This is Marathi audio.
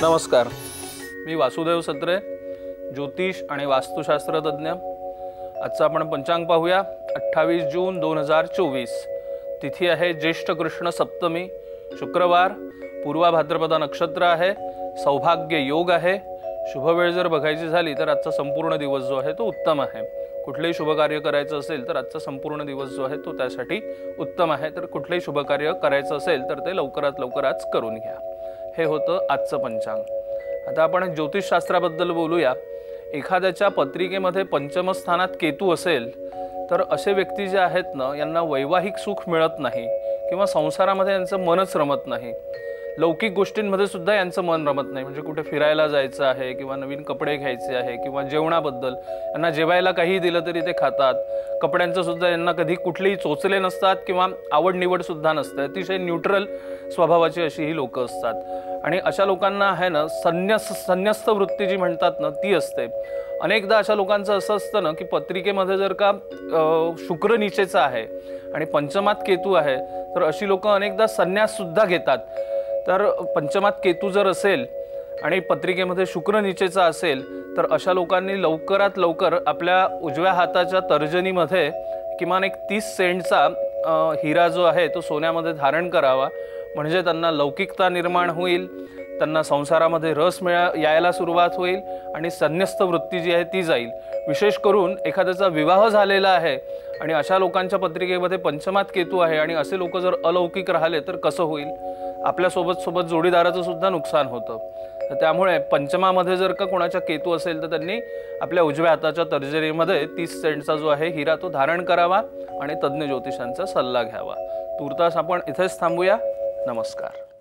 नमस्कार, मी वासुदेव सत्रे, ज्योतिष आणि वास्तुशास्त्र तज्ञ। आजचा आपण पंचांग पाहूया। 28 जून 2024, तिथी आहे ज्येष्ठ कृष्ण सप्तमी, शुक्रवार, पूर्वा भाद्रपदा नक्षत्र आहे, सौभाग्य योग आहे। शुभ वेळ जर बघायची झाली तर आजचा संपूर्ण दिवस जो आहे तो उत्तम आहे। कुठलेही शुभ कार्य करायचं असेल तर आजचा संपूर्ण दिवस जो आहे तो त्यासाठी उत्तम आहे। तर कुठलेही शुभ कार्य करायचं असेल तर ते लवकरात लवकर आज करून घ्या। हे होतं आजचं पंचांग। आता आपण ज्योतिषशास्त्राबद्दल बोलूया। एखाद्याच्या पत्रिकेमध्ये पंचम स्थानात केतू असेल तर असे व्यक्ती जे आहेत ना, यांना वैवाहिक सुख मिळत नाही किंवा संसारामध्ये यांचं मनच रमत नाही। लौकिक गोष्टींमध्ये सुद्धा यांचं मन रमत नाही। म्हणजे कुठे फिरायला जायचं आहे किंवा नवीन कपडे घ्यायचे आहे किंवा जेवणाबद्दल यांना जेवायला काही दिलं तरी ते खातात। कपड्यांचं सुद्धा यांना कधी कुठलीही चोचले नसतात किंवा आवड निवड सुद्धा नसते। अतिशय न्यूट्रल स्वभावाची अशी ही लोक असतात आणि अशा लोकांना आहे ना संन्यस्त वृत्ती जी म्हणतात ना ती असते। अनेकदा अशा लोकांचं असं असतं ना की पत्रिकेमध्ये जर का शुक्र नीचेचा आहे आणि पंचमात केतू आहे तर अशी लोक अनेकदा संन्यास सुद्धा घेतात। तर पंचमात केतू जर असेल आणि पत्रिकेमध्ये शुक्र नीचेचा असेल तर अशा लोकांनी लवकरात लवकर आपल्या उजव्या हाताच्या तर्जनीमध्ये किमान एक 30 सेंटचा हिरा जो आहे तो सोन्यामध्ये धारण करावा। म्हणजे त्यांना लौकिकता निर्माण होईल, त्यांना संसारामध्ये रस यायला सुरुवात होईल आणि संन्यस्त वृत्ती जी आहे ती जाईल। विशेष करून एखाद्याचा विवाह झालेला आहे आणि अशा लोकांच्या पत्रिकेमध्ये पंचमात केतू आहे आणि असे लोक जर अलौकिक राहिले तर कसं होईल? आपल्या सोबत जोडीदाराचं सुद्धा नुकसान होतं। तर त्यामुळे पंचमामध्ये जर का कोणाचा केतू असेल तर त्यांनी आपल्या उजव्या हाताच्या तर्जनीमध्ये 30 सेंटचा जो आहे हिरा तो धारण करावा आणि तज्ञ ज्योतिषांचा सल्ला घ्यावा। तूर्तास आपण इथेच थांबूया। नमस्कार।